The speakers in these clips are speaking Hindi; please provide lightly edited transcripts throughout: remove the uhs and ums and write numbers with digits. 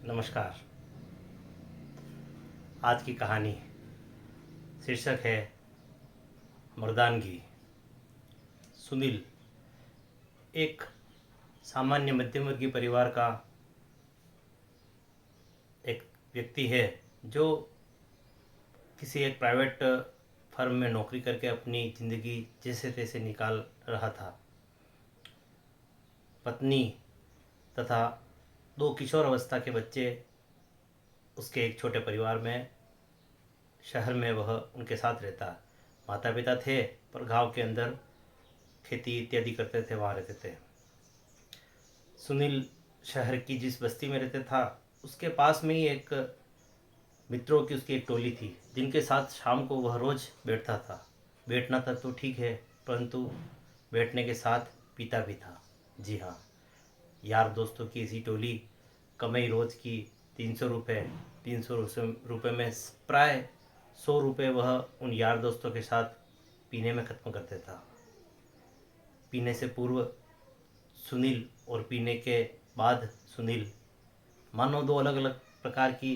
नमस्कार। आज की कहानी शीर्षक है मर्दानगी। सुनील एक सामान्य मध्यम वर्गीय परिवार का एक व्यक्ति है जो किसी एक प्राइवेट फर्म में नौकरी करके अपनी ज़िंदगी जैसे तैसे निकाल रहा था। पत्नी तथा 2 किशोर अवस्था के बच्चे उसके एक छोटे परिवार में शहर में वह उनके साथ रहता। माता पिता थे पर गांव के अंदर खेती इत्यादि करते थे, वहाँ रहते थे। सुनील शहर की जिस बस्ती में रहते था उसके पास में ही एक मित्रों की उसकी एक टोली थी जिनके साथ शाम को वह रोज़ बैठता था। बैठना था तो ठीक है, परंतु बैठने के साथ पीता भी था। जी हाँ, यार दोस्तों की ऐसी टोली कमाई रोज़ की 300 रुपये। 300 रुपये में प्राय 100 रुपये वह उन यार दोस्तों के साथ पीने में ख़त्म कर देता। पीने से पूर्व सुनील और पीने के बाद सुनील, मानो 2 अलग अलग प्रकार की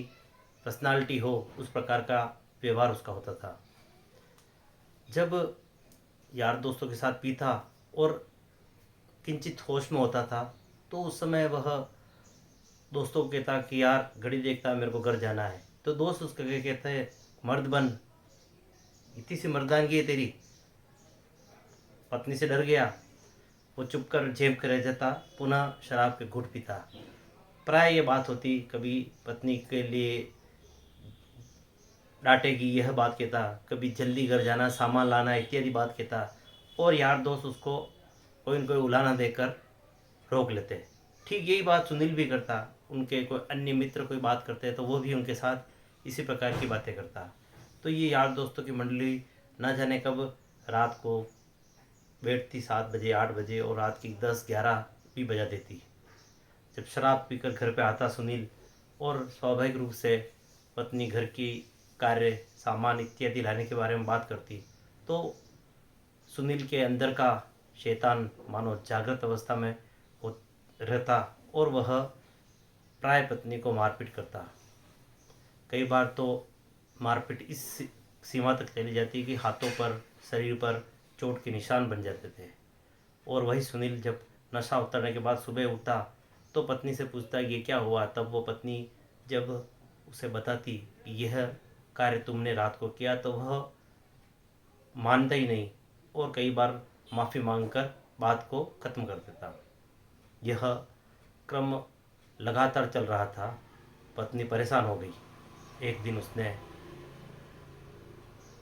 पर्सनालिटी हो, उस प्रकार का व्यवहार उसका होता था। जब यार दोस्तों के साथ पीता और किंचित होश में होता था तो उस समय वह दोस्तों को कहता कि यार घड़ी देखता, मेरे को घर जाना है। तो दोस्त उसके कहते हैं, मर्द बन, इतनी सी मर्दानगी है तेरी। पत्नी से डर गया, वो चुप कर जेब कर रह जाता, पुनः शराब के घुट पीता। प्राय ये बात होती, कभी पत्नी के लिए डांटेगी यह बात कहता, कभी जल्दी घर जाना, सामान लाना इत्यादि बात कहता, और यार दोस्त उसको कोई न कोई उलाहना देकर रोक लेते। ठीक यही बात सुनील भी करता। उनके कोई अन्य मित्र कोई बात करते तो वो भी उनके साथ इसी प्रकार की बातें करता। तो ये यार दोस्तों की मंडली न जाने कब रात को बैठती 7 बजे 8 बजे और रात की 10-11 भी बजा देती। जब शराब पीकर घर पे आता सुनील, और स्वाभाविक रूप से पत्नी घर की कार्य सामान इत्यादि लाने के बारे में बात करती, तो सुनील के अंदर का शैतान मानो जागृत अवस्था में रहता और वह प्राय पत्नी को मारपीट करता। कई बार तो मारपीट इस सीमा तक चली जाती कि हाथों पर, शरीर पर चोट के निशान बन जाते थे। और वही सुनील जब नशा उतरने के बाद सुबह उठता तो पत्नी से पूछता ये क्या हुआ। तब वो पत्नी जब उसे बताती कि यह कार्य तुमने रात को किया, तो वह मानता ही नहीं और कई बार माफ़ी मांगकर बात को ख़त्म कर देता। यह क्रम लगातार चल रहा था। पत्नी परेशान हो गई। एक दिन उसने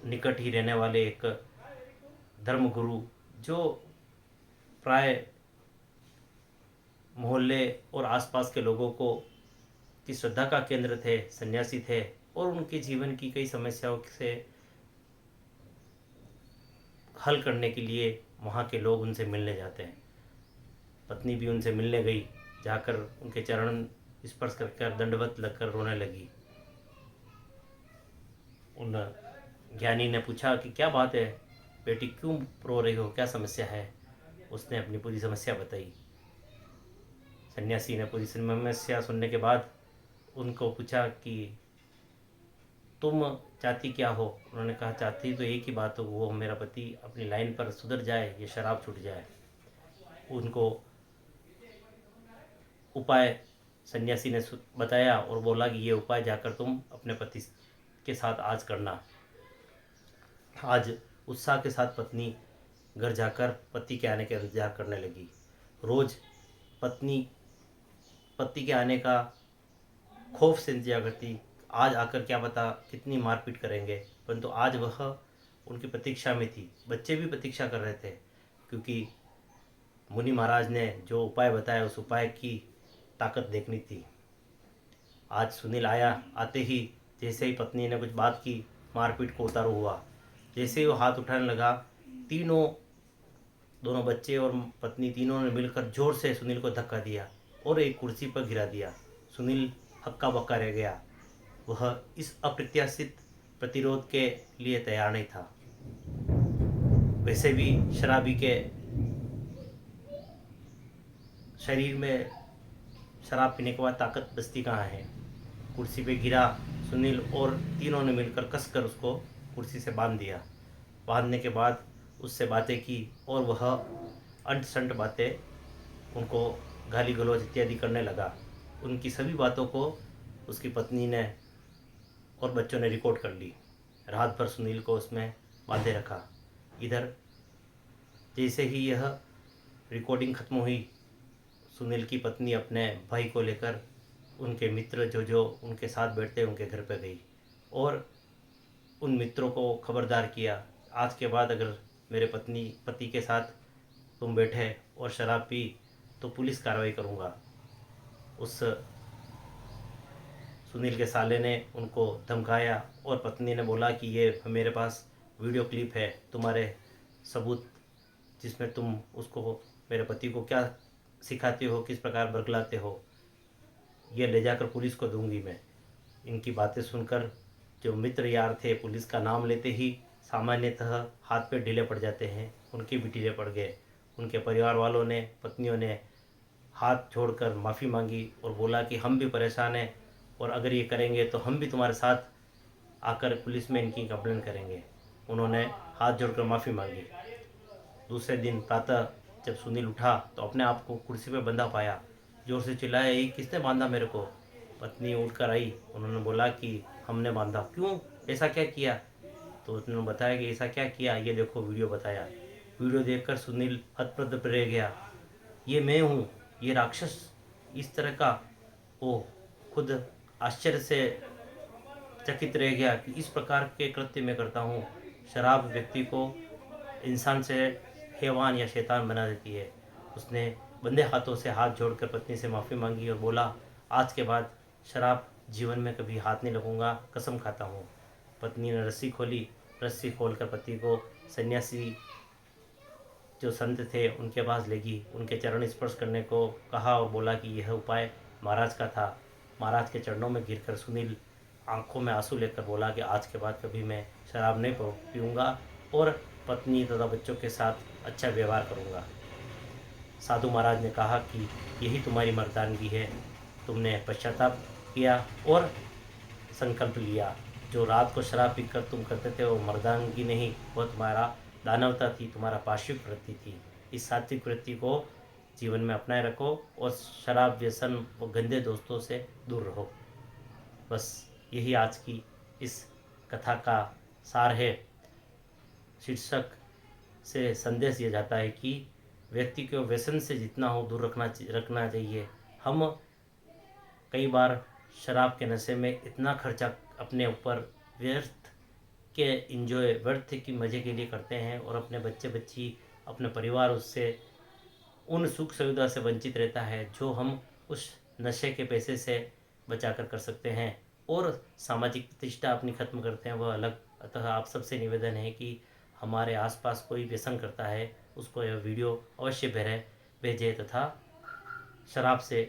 निकट ही रहने वाले एक धर्मगुरु, जो प्राय मोहल्ले और आसपास के लोगों को की श्रद्धा का केंद्र थे, सन्यासी थे, और उनके जीवन की कई समस्याओं से हल करने के लिए वहाँ के लोग उनसे मिलने जाते हैं। पत्नी भी उनसे मिलने गई, जाकर उनके चरण स्पर्श कर दंडवत लगकर रोने लगी। उन ज्ञानी ने पूछा कि क्या बात है बेटी, क्यों रो रही हो, क्या समस्या है। उसने अपनी पूरी समस्या बताई। सन्यासी ने पूरी समस्या सुनने के बाद उनको पूछा कि तुम चाहती क्या हो। उन्होंने कहा चाहती तो एक ही बात हो, वो मेरा पति अपनी लाइन पर सुधर जाए, ये शराब छूट जाए। उनको उपाय सन्यासी ने बताया और बोला कि ये उपाय जाकर तुम अपने पति के साथ आज करना। आज उत्साह के साथ पत्नी घर जाकर पति के आने का इंतजार करने लगी। रोज़ पत्नी पति के आने का खौफ से इंतजार करती, आज आकर क्या पता कितनी मारपीट करेंगे। परंतु आज वह उनकी प्रतीक्षा में थी। बच्चे भी प्रतीक्षा कर रहे थे, क्योंकि मुनि महाराज ने जो उपाय बताया उस उपाय की ताकत देखनी थी। आज सुनील आया, आते ही जैसे ही पत्नी ने कुछ बात की, मारपीट को उतारू हुआ। जैसे ही वो हाथ उठाने लगा, दोनों बच्चे और पत्नी तीनों ने मिलकर जोर से सुनील को धक्का दिया और एक कुर्सी पर गिरा दिया। सुनील हक्का बक्का रह गया। वह इस अप्रत्याशित प्रतिरोध के लिए तैयार नहीं था। वैसे भी शराबी के शरीर में शराब पीने के बाद ताकत बचती कहाँ है। कुर्सी पे गिरा सुनील, और तीनों ने मिलकर कसकर उसको कुर्सी से बांध दिया। बांधने के बाद उससे बातें की और वह अंट संट बातें उनको गाली गलौज इत्यादि करने लगा। उनकी सभी बातों को उसकी पत्नी ने और बच्चों ने रिकॉर्ड कर ली। रात भर सुनील को उसमें बांधे रखा। इधर जैसे ही यह रिकॉर्डिंग खत्म हुई, सुनील की पत्नी अपने भाई को लेकर उनके मित्र जो जो उनके साथ बैठते उनके घर पर गई और उन मित्रों को खबरदार किया, आज के बाद अगर मेरे पति के साथ तुम बैठे और शराब पी तो पुलिस कार्रवाई करूँगा। उस सुनील के साले ने उनको धमकाया और पत्नी ने बोला कि ये मेरे पास वीडियो क्लिप है, तुम्हारे सबूत, जिसमें तुम उसको, मेरे पति को क्या सिखाते हो, किस प्रकार बरगलाते हो, ये ले जाकर पुलिस को दूंगी मैं। इनकी बातें सुनकर जो मित्र यार थे पुलिस का नाम लेते ही सामान्यतः हाथ पे ढीले पड़ जाते हैं, उनके भी ढीले पड़ गए। उनके परिवार वालों ने, पत्नियों ने हाथ जोड़कर माफ़ी मांगी और बोला कि हम भी परेशान हैं और अगर ये करेंगे तो हम भी तुम्हारे साथ आकर पुलिस में इनकी कंप्लेंट करेंगे। उन्होंने हाथ जोड़कर माफ़ी मांगी। दूसरे दिन प्रातः जब सुनील उठा तो अपने आप को कुर्सी पर बंधा पाया। जोर से चिल्लाया, ये किसने बांधा मेरे को? पत्नी उठकर आई, उन्होंने बोला कि हमने बांधा। क्यों, ऐसा क्या किया? तो उन्होंने बताया कि ऐसा क्या किया, ये देखो वीडियो बताया। वीडियो देखकर सुनील हतप्रभ रह गया। ये मैं हूँ, ये राक्षस इस तरह का? वो खुद आश्चर्य से चकित रह गया कि इस प्रकार के कृत्य मैं करता हूँ। शराब व्यक्ति को इंसान से हैवान या शैतान बना देती है। उसने बंधे हाथों से हाथ जोड़कर पत्नी से माफ़ी मांगी और बोला, आज के बाद शराब जीवन में कभी हाथ नहीं लगूंगा, कसम खाता हूँ। पत्नी ने रस्सी खोली, रस्सी खोलकर पति को सन्यासी जो संत थे उनके पास ले गई, उनके चरण स्पर्श करने को कहा और बोला कि यह उपाय महाराज का था। महाराज के चरणों में गिरकर सुनील आंखों में आंसू लेकर बोला कि आज के बाद कभी मैं शराब नहीं पीऊँगा और पत्नी तथा बच्चों के साथ अच्छा व्यवहार करूँगा। साधु महाराज ने कहा कि यही तुम्हारी मर्दानगी है, तुमने पश्चाताप किया और संकल्प लिया। जो रात को शराब पीकर तुम करते थे वो मर्दानगी नहीं, वो तुम्हारा दानवता थी, तुम्हारा पार्श्विक वृत्ति थी। इस सात्विक वृत्ति को जीवन में अपनाए रखो और शराब व्यसन व गंदे दोस्तों से दूर रहो। बस यही आज की इस कथा का सार है। शीर्षक से संदेश ये जाता है कि व्यक्ति को व्यसन से जितना हो दूर रखना चाहिए। हम कई बार शराब के नशे में इतना खर्चा अपने ऊपर व्यर्थ के इंजॉय, व्यर्थ की मज़े के लिए करते हैं और अपने बच्चे बच्ची, अपने परिवार उससे उन सुख सुविधा से वंचित रहता है जो हम उस नशे के पैसे से बचा कर सकते हैं और सामाजिक प्रतिष्ठा अपनी खत्म करते हैं, वह अलग। अतः आप सबसे निवेदन है कि हमारे आसपास कोई व्यसन करता है उसको यह वीडियो अवश्य भेजें तथा शराब से